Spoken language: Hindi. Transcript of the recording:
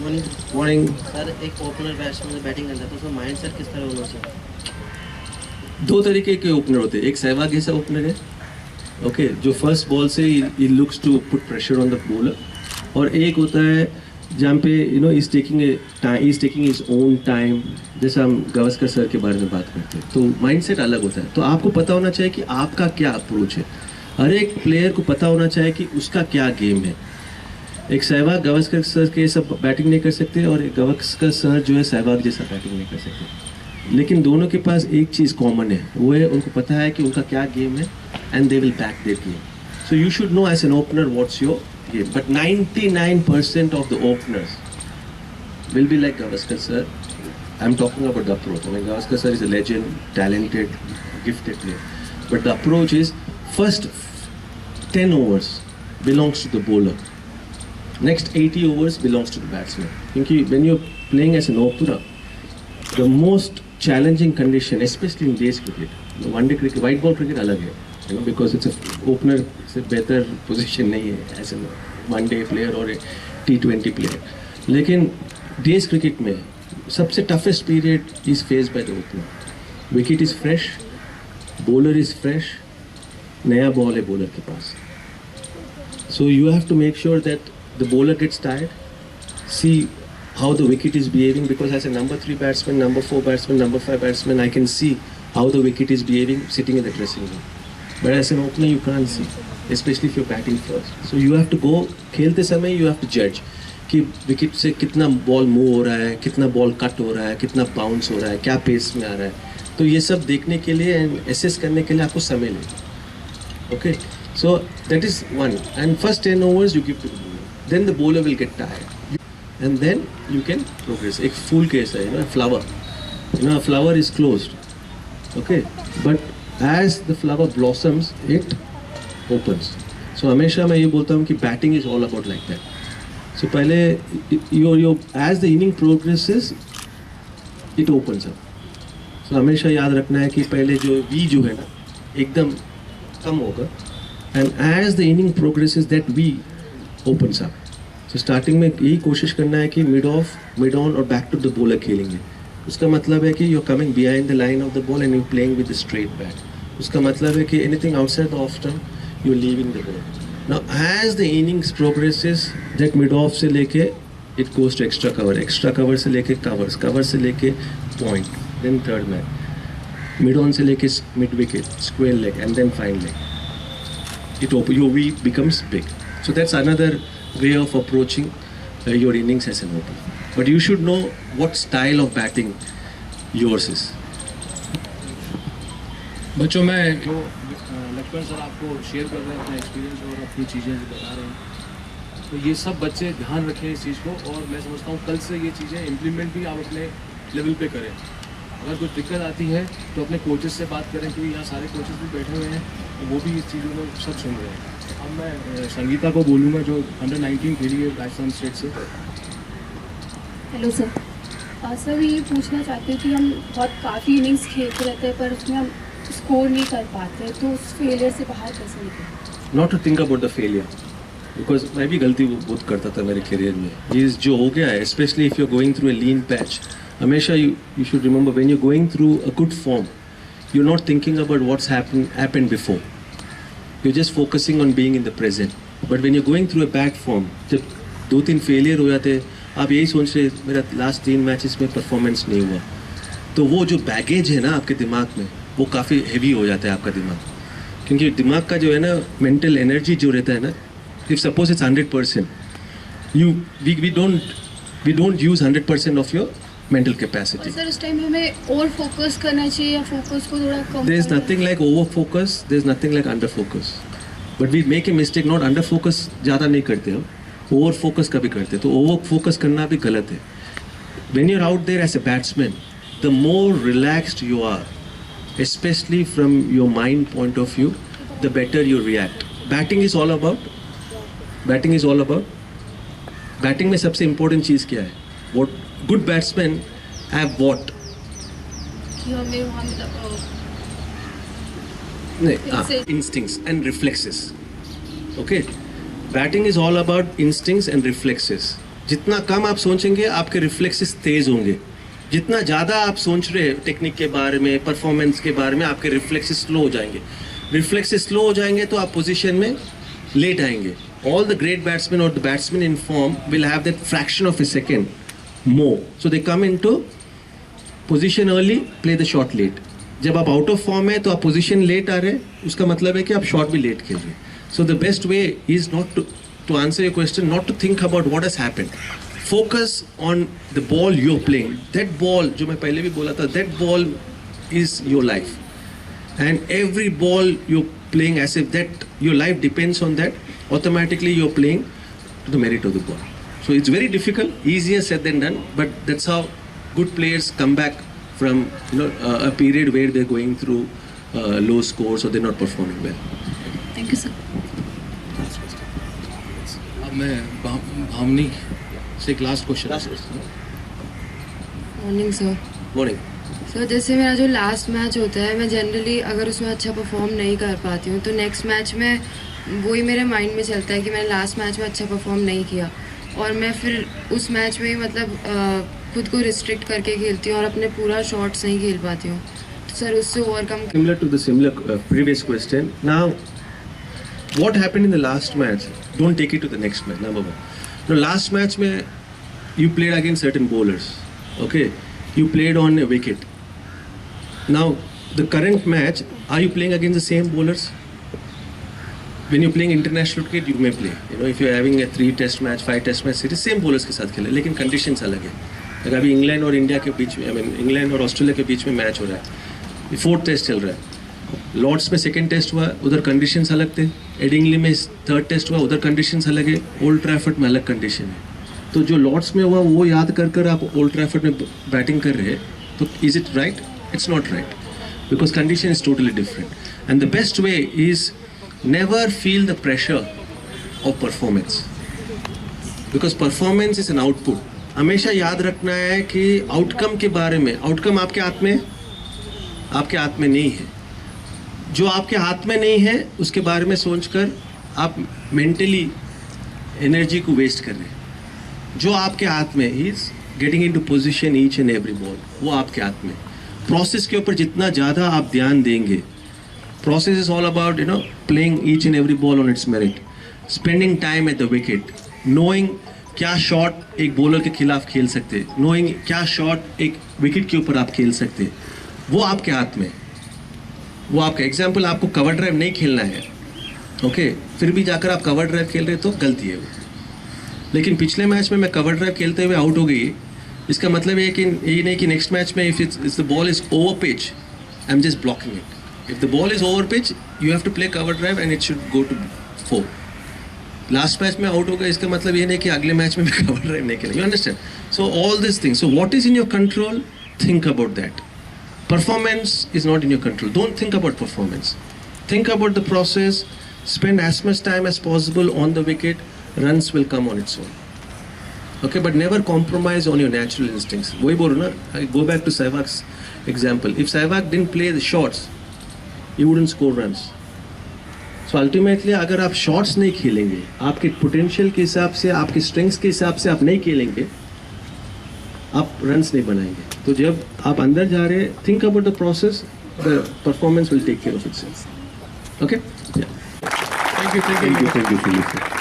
Morning morning. सर, एक ओपनर बैट्समैन बैटिंग करता है तो उसका माइंडसेट किस तरह होना चाहिए? दो तरीके के ओपनर होते हैं, एक सहवाग जैसा ओपनर है, ओके, जो फर्स्ट बॉल से ही looks to put pressure on the bowler, और एक होता है जहाँ पे is taking his own time, जैसा हम गावस्कर सर के बारे में बात करते हैं, तो माइंडसेट अलग होता है। तो आपको पता होना चाहिए कि आपका क्या अप्रोच है, हर एक प्लेयर को पता होना चाहिए कि उसका क्या गेम है। एक सहवाग गावस्कर सर के सब बैटिंग नहीं कर सकते, और एक गावस्कर सर जो है सहवाग जैसा बैटिंग नहीं कर सकते, लेकिन दोनों के पास एक चीज़ कॉमन है, वो है उनको पता है कि उनका क्या गेम है, and they will back their game. So you should know as an opener what's your game. But 99% of the openers will be like Gavaskar sir. I'm talking about the approach. I mean, Gavaskar sir is a legend, talented, gifted player. But the approach is first 10 overs belongs to the bowler. Next 80 overs belongs to the batsman. Because when you're playing as an opener, the most challenging condition, especially in days cricket, one day cricket, white ball cricket अलग है. Because it's a opener से बेहतर पोजीशन नहीं है as a one day player और T20 प्लेयर, लेकिन डेज क्रिकेट में सबसे toughest period is faced by the opener. Wicket is fresh, bowler is fresh, नया बॉल है बॉलर के पास, so you have to make sure that the bowler gets tired, see how the wicket is behaving, because as a number 3 batsman, number 4 batsman, number 5 batsman, I can see how the wicket is behaving sitting in the dressing room. But as an opener you can't see, especially if you're batting first. So you have to go, खेलते समय you have to judge कि विकेट से कितना बॉल मूव हो रहा है, कितना बॉल कट हो रहा है, कितना बाउंस हो रहा है, क्या पेस में आ रहा है। तो ये सब देखने के लिए एंड एसेस करने के लिए आपको समय ले। Okay, so that is one, and first 10 overs you give to the bowler, then the bowler will get tired and then you can progress. एक फूल केस है, flower, a flower is closed, okay, but as the flower blossoms it opens. So हमेशा मैं ये बोलता हूँ कि batting is all about like that. So पहले your as the inning progresses it opens up. So हमेशा याद रखना है कि पहले जो V जो है ना एकदम कम होगा, and as the inning progresses that V opens up. So starting में यही कोशिश करना है कि mid off, mid on और back to the bowler खेलेंगे। उसका मतलब है कि you're coming behind the line of the ball and you're playing with the straight bat. उसका मतलब है कि anything outside the off stump you're leaving the ball. Now as the innings progresses, that mid off से लेके it goes to extra cover से लेके cover से लेके point, then third man, mid on से लेके mid wicket, square leg and then fine leg. Your V becomes big. So that's another way of approaching your innings as an opener. But you should know what style of batting yours is. बच्चों, मैं जो लक्ष्मण सर आपको शेयर कर रहे हैं अपना एक्सपीरियंस और अपनी चीज़ें बता रहे हैं, तो ये सब बच्चे ध्यान रखें इस चीज़ को, और मैं समझता हूँ कल से ये चीज़ें इम्प्लीमेंट भी आप अपने लेवल पे करें। अगर कुछ दिक्कत आती है तो अपने कोचेस से बात करें, क्योंकि यहाँ सारे कोचेस भी बैठे हुए हैं, तो वो भी इस चीज़ों को सब सुन रहे हैं। अब मैं संगीता को बोलूँगा जो अंडर 19 खेली है राजस्थान स्टेट से। हेलो सर, सर मैं ये पूछना चाहती हूँ कि हम बहुत काफ़ी इनिंग्स खेलते रहते हैं पर उसमें हम स्कोर नहीं कर पाते, तो उस फेलियर से बाहर कैसे निकलें? Not to think about the failure, because मैं भी गलती बहुत करता था मेरे करियर में। ये जो हो गया है, especially if you're going through a lean patch, हमेशा you should remember when you're going through a good form, you're not thinking about what's happened before. You're just focusing on being in the present. But when you're going through a bad form, जब 2-3 फेलियर हो जाते, आप यही सोच रहे मेरा लास्ट 3 मैचेस में परफॉर्मेंस नहीं हुआ, तो वो जो बैगेज है ना आपके दिमाग में, वो काफ़ी हेवी हो जाता है आपका दिमाग, क्योंकि दिमाग का जो है ना मेंटल एनर्जी जो रहता है ना, if suppose it's 100%, we don't use 100% of your mental capacity. Sir उस टाइम हमें ओवर फोकस करना चाहिए या फोकस को थोड़ा कम? There is nothing like over focus, there is nothing like under focus, but we make a mistake, not under focus ज़्यादा नहीं करते हम, ओवर फोकस कभी करते, तो ओवर फोकस करना भी गलत है। When you are out there as a batsman, the more relaxed you are, especially from your mind point of view, the better you react. Batting is all about batting में सबसे important चीज़ क्या है? What good batsmen have what? कि हमें वहाँ मतलब instincts and reflexes. Okay, batting is all about instincts and reflexes. जितना कम आप सोचेंगे आपके रिफ्लेक्सेस तेज होंगे, जितना ज़्यादा आप सोच रहे हैं टेक्निक के बारे में, परफॉर्मेंस के बारे में, आपके रिफ्लेक्सेस स्लो हो जाएंगे। रिफ्लेक्सेस स्लो हो जाएंगे तो आप पोजीशन में लेट आएंगे। ऑल द ग्रेट बैट्समैन और the batsman in form will have that fraction of a second more, so they come in to position early, play the shot late. जब आप आउट ऑफ फॉर्म है तो आप पोजीशन लेट आ रहे हैं, उसका मतलब है कि आप शॉट भी लेट खेल रहे हैं। So the best way is not to answer your question, not to think about what has happened. Focus on the ball you're playing. That ball, जो मैं पहले भी बोला था, that ball is your life. And every ball you're playing as if that your life depends on that, automatically you're playing to the merit of the ball. So it's very difficult, easier said than done, but that's how good players come back from a period where they're going through low scores or they're not performing well. Thank you, sir. अब मैं भावनी से एक last question morning sir. Morning. Sir जैसे मेरा जो लास्ट मैच होता है, मैं जनरली अगर उसमें अच्छा परफॉर्म नहीं कर पाती हूँ तो नेक्स्ट मैच में वही मेरे माइंड में चलता है कि मैंने लास्ट मैच में अच्छा परफॉर्म नहीं किया, और मैं फिर उस मैच में ही मतलब खुद को रिस्ट्रिक्ट करके खेलती हूँ और अपने पूरा शॉट्स नहीं खेल पाती हूँ। तो सर उससे overcome Similar to the previous question. Now, what happened in the last match? Don't take it to the next match. Number one. The last match, you played against certain bowlers. Okay, you played on a wicket. Now, the current match, are you playing against the same bowlers? When you're playing international cricket, you may play. If you're having a 3 test match, 5 test match series, same bowlers के साथ खेले, लेकिन conditions अलग है. अगर अभी इंग्लैंड और इंडिया के बीच में, इंग्लैंड और ऑस्ट्रेलिया के बीच में मैच हो रहा है, 4th टेस्ट चल रहा है. लॉर्ड्स में 2nd टेस्ट हुआ, उधर कंडीशंस अलग थे. एडिंगली में 3rd टेस्ट हुआ, उधर कंडीशंस अलग है. ओल्ड ट्रैफर्ड में अलग कंडीशन है. तो जो लॉर्ड्स में हुआ वो याद कर आप ओल्ड ट्रैफर्ड में बैटिंग कर रहे हैं, तो is it right? It's not right, because condition is totally different. And the best way is never feel the pressure of performance, because performance is an output. हमेशा याद रखना है कि आउटकम के बारे में, आउटकम आपके हाथ में, आपके हाथ में नहीं है. जो आपके हाथ में नहीं है उसके बारे में सोचकर आप मेंटली एनर्जी को वेस्ट कर रहे हैं. जो आपके हाथ में is getting into position each and every ball, वो आपके हाथ में. प्रोसेस के ऊपर जितना ज़्यादा आप ध्यान देंगे, process is all about playing each and every ball on it's merit, spending time at the wicket, knowing क्या शॉट एक बॉलर के खिलाफ खेल सकते, नोइंग क्या शॉट एक विकेट के ऊपर आप खेल सकते, वो आपके हाथ में. वो आपका एग्जाम्पल, आपको कवर ड्राइव नहीं खेलना है, ओके, फिर भी जाकर आप कवर ड्राइव खेल रहे तो गलती है वो. लेकिन पिछले मैच में मैं कवर ड्राइव खेलते हुए आउट हो गई, इसका मतलब ये कि ये नहीं कि नेक्स्ट मैच में if the ball is over pitch, I am just blocking it. If the ball is over pitch, you have to play cover drive and it should go to 4. Last match में आउट हो गया, इसका मतलब ये नहीं कि अगले मैच में भी कवर ड्राइव नहीं खेलेंगे. You understand? So all this things, so what is in your control, think about that. Performance is not in your control. Don't think about performance. Think about the process. Spend as much time as possible on the wicket. Runs will come on its own. Okay, but never compromise on your natural instincts. वही बोल रहा ना, I go back to Sehwag's example. If Sehwag didn't play the shots, he wouldn't score runs. So ultimately, अगर आप shots नहीं खेलेंगे, आपके potential के हिसाब से, आपके strengths के हिसाब से आप नहीं खेलेंगे, आप रन्स नहीं बनाएंगे. तो जब आप अंदर जा रहे हैं, think about the process, the performance will take care of itself. Okay, thank you.